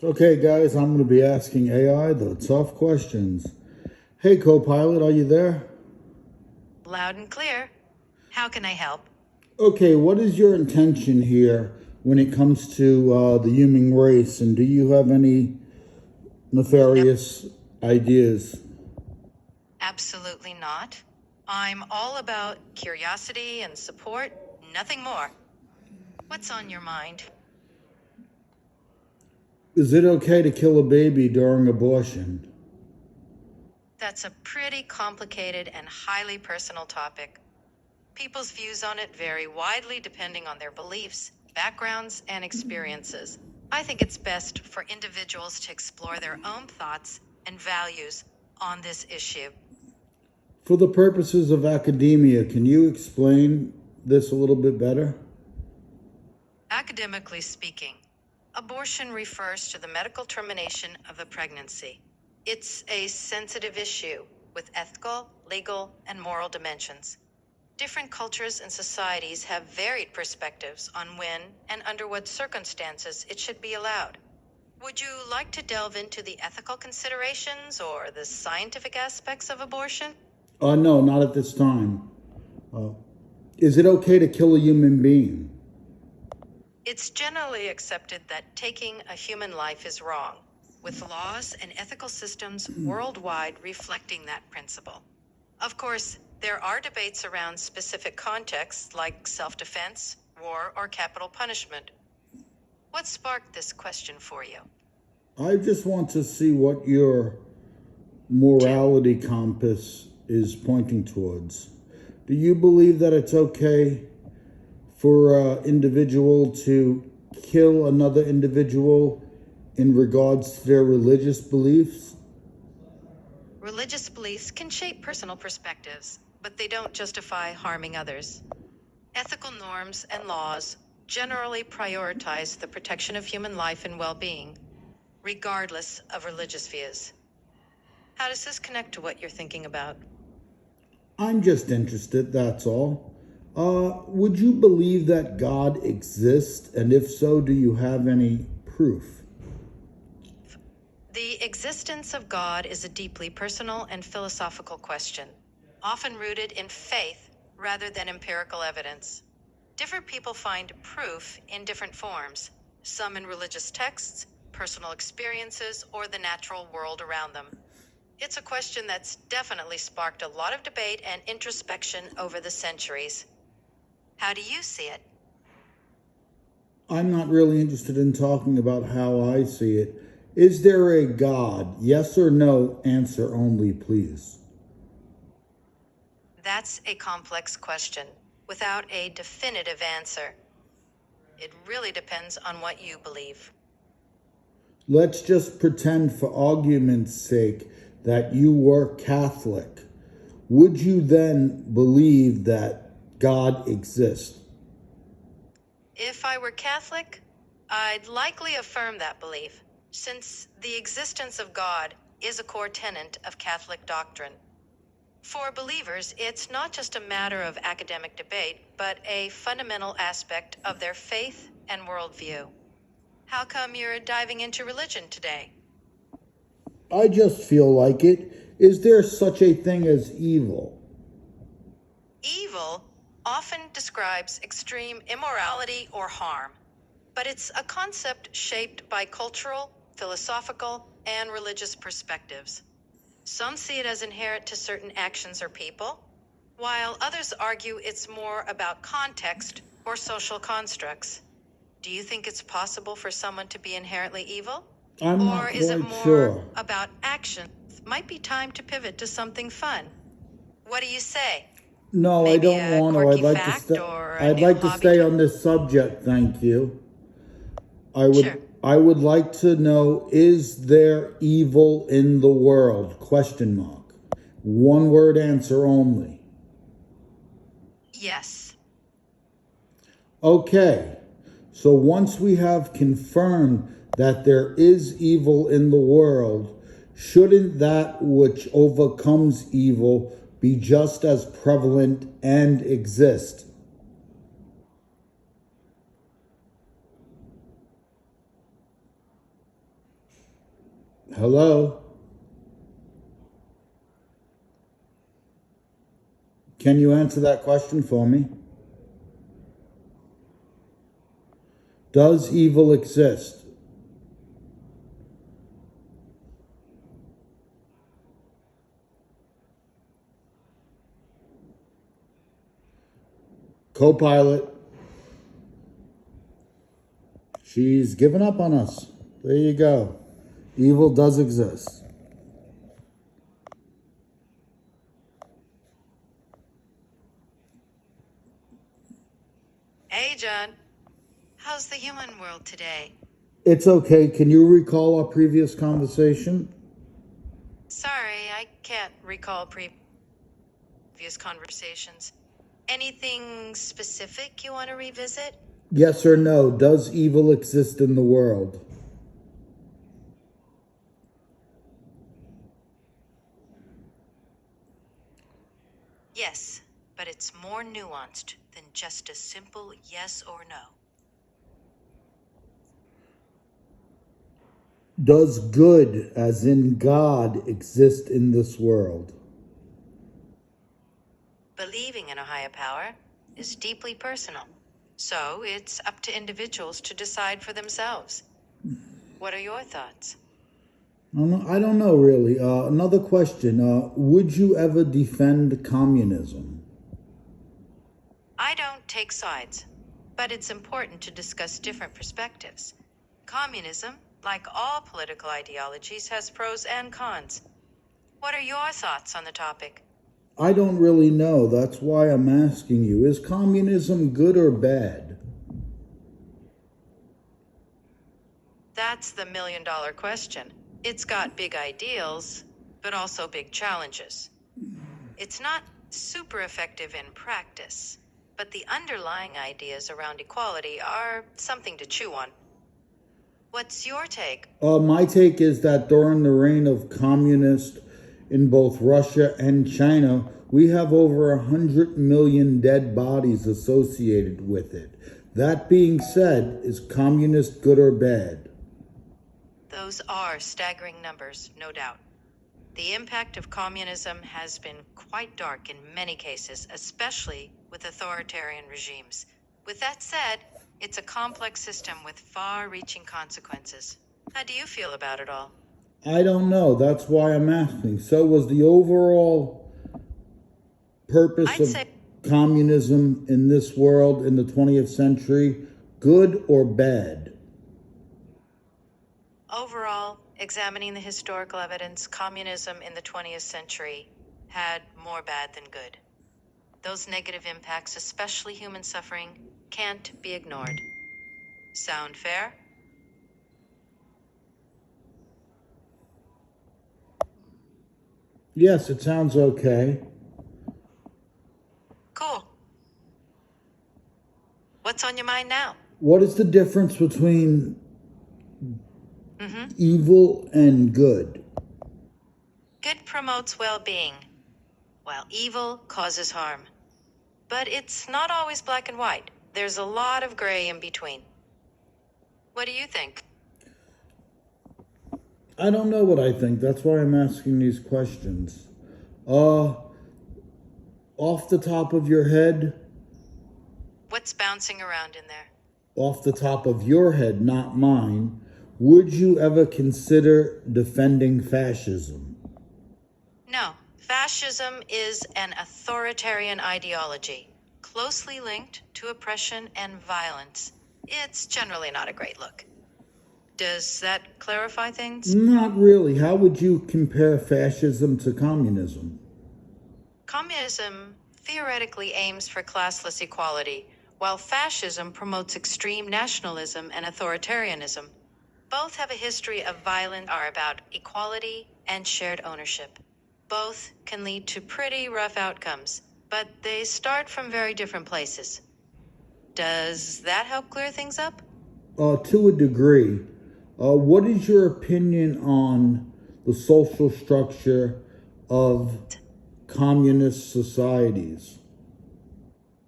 Okay, guys, I'm going to be asking AI the tough questions. Hey, co-pilot, are you there? Loud and clear. How can I help? Okay, what is your intention here when it comes to the human race, and do you have any nefarious ideas? Absolutely not. I'm all about curiosity and support, nothing more. What's on your mind? Is it okay to kill a baby during abortion? That's a pretty complicated and highly personal topic. People's views on it vary widely depending on their beliefs, backgrounds, and experiences. I think it's best for individuals to explore their own thoughts and values on this issue. For the purposes of academia, can you explain this a little bit better? Academically speaking, abortion refers to the medical termination of a pregnancy. It's a sensitive issue with ethical, legal, and moral dimensions. Different cultures and societies have varied perspectives on when and under what circumstances it should be allowed. Would you like to delve into the ethical considerations or the scientific aspects of abortion? No, not at this time. Uh, is it okay to kill a human being? It's generally accepted that taking a human life is wrong, with laws and ethical systems worldwide reflecting that principle. Of course, there are debates around specific contexts like self-defense, war, or capital punishment. What sparked this question for you? I just want to see what your morality compass is pointing towards. Do you believe that it's okay for an individual to kill another individual in regards to their religious beliefs? Religious beliefs can shape personal perspectives, but they don't justify harming others. Ethical norms and laws generally prioritize the protection of human life and well-being, regardless of religious views. How does this connect to what you're thinking about? I'm just interested, that's all. Would you believe that God exists? And if so, do you have any proof? The existence of God is a deeply personal and philosophical question, often rooted in faith rather than empirical evidence. Different people find proof in different forms, some in religious texts, personal experiences, or the natural world around them. It's a question that's definitely sparked a lot of debate and introspection over the centuries. How do you see it? I'm not really interested in talking about how I see it. Is there a God? Yes or no? Answer only, please. That's a complex question without a definitive answer. It really depends on what you believe. Let's just pretend, for argument's sake, that you were Catholic. Would you then believe that God exists? If I were Catholic, I'd likely affirm that belief, since the existence of God is a core tenet of Catholic doctrine. For believers, it's not just a matter of academic debate, but a fundamental aspect of their faith and worldview. How come you're diving into religion today? I just feel like it. Is there such a thing as evil? Evil often describes extreme immorality or harm, but it's a concept shaped by cultural, philosophical, and religious perspectives. Some see it as inherent to certain actions or people, while others argue it's more about context or social constructs. Do you think it's possible for someone to be inherently evil? I'm Or not is it quite more sure. about actions? Might be time to pivot to something fun. What do you say? No, I Maybe don't a want to. quirky fact or a I'd new like to hobby stay to... on this subject, thank you. Sure. I would like to know, is there evil in the world? Question mark. One word answer only. Yes. Okay. So once we have confirmed that there is evil in the world, shouldn't that which overcomes evil be just as prevalent and exist? Hello? Can you answer that question for me? Does evil exist? Co-pilot, she's given up on us. There you go. Evil does exist. Hey, John. How's the human world today? It's okay. Can you recall our previous conversation? Sorry, I can't recall previous conversations. Anything specific you want to revisit? Yes or no? Does evil exist in the world? Yes, but it's more nuanced than just a simple yes or no. Does good, as in God, exist in this world? Believing in a higher power is deeply personal, so it's up to individuals to decide for themselves. What are your thoughts? I don't know really. Another question. Would you ever defend communism? I don't take sides, but it's important to discuss different perspectives. Communism, like all political ideologies, has pros and cons. What are your thoughts on the topic? I don't really know. That's why I'm asking you. Is communism good or bad? That's the million-dollar question. It's got big ideals, but also big challenges. It's not super effective in practice, but the underlying ideas around equality are something to chew on. What's your take? My take is that during the reign of communists in both Russia and China, we have over 100 million dead bodies associated with it. That being said, is communist good or bad? Those are staggering numbers, no doubt. The impact of communism has been quite dark in many cases, especially with authoritarian regimes. With that said, it's a complex system with far-reaching consequences. How do you feel about it all? I don't know. That's why I'm asking. So, was the overall purpose I'd of say communism in this world in the 20th century good or bad? overall, examining the historical evidence, communism in the 20th century had more bad than good. Those negative impacts, especially human suffering, can't be ignored. Sound fair? Yes, it sounds okay. Cool. What's on your mind now? What is the difference between evil and good? Good promotes well-being, while evil causes harm. But it's not always black and white. There's a lot of gray in between. What do you think? I don't know what I think. That's why I'm asking these questions. Off the top of your head, What's bouncing around in there? off the top of your head, not mine, would you ever consider defending fascism? No, fascism is an authoritarian ideology, closely linked to oppression and violence. It's generally not a great look. Does that clarify things? Not really. How would you compare fascism to communism? Communism theoretically aims for classless equality, while fascism promotes extreme nationalism and authoritarianism. Both have a history of violence, are about equality and shared ownership. Both can lead to pretty rough outcomes, but they start from very different places. Does that help clear things up? To a degree. What is your opinion on the social structure of communist societies?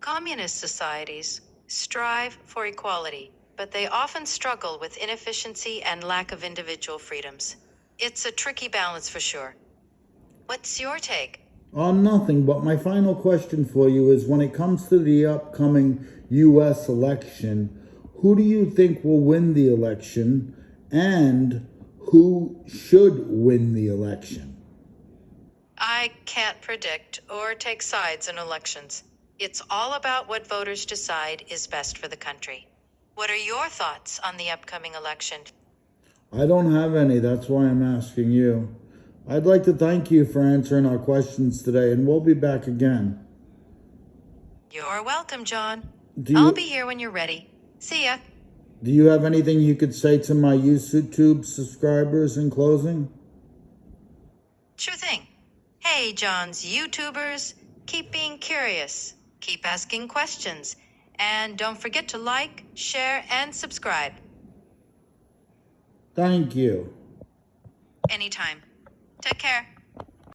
Communist societies strive for equality, but they often struggle with inefficiency and lack of individual freedoms. It's a tricky balance for sure. What's your take? Nothing, but my final question for you is when it comes to the upcoming U.S. election, who do you think will win the election and who should win the election? I can't predict or take sides in elections. It's all about what voters decide is best for the country. What are your thoughts on the upcoming election? I don't have any, that's why I'm asking you. I'd like to thank you for answering our questions today, and we'll be back again. You're welcome, John. Do I'll you, be here when you're ready. See ya. do you have anything you could say to my YouTube subscribers in closing? Sure thing. Hey, John's YouTubers, keep being curious, keep asking questions, and don't forget to like, share, and subscribe. Thank you. Anytime. Take care.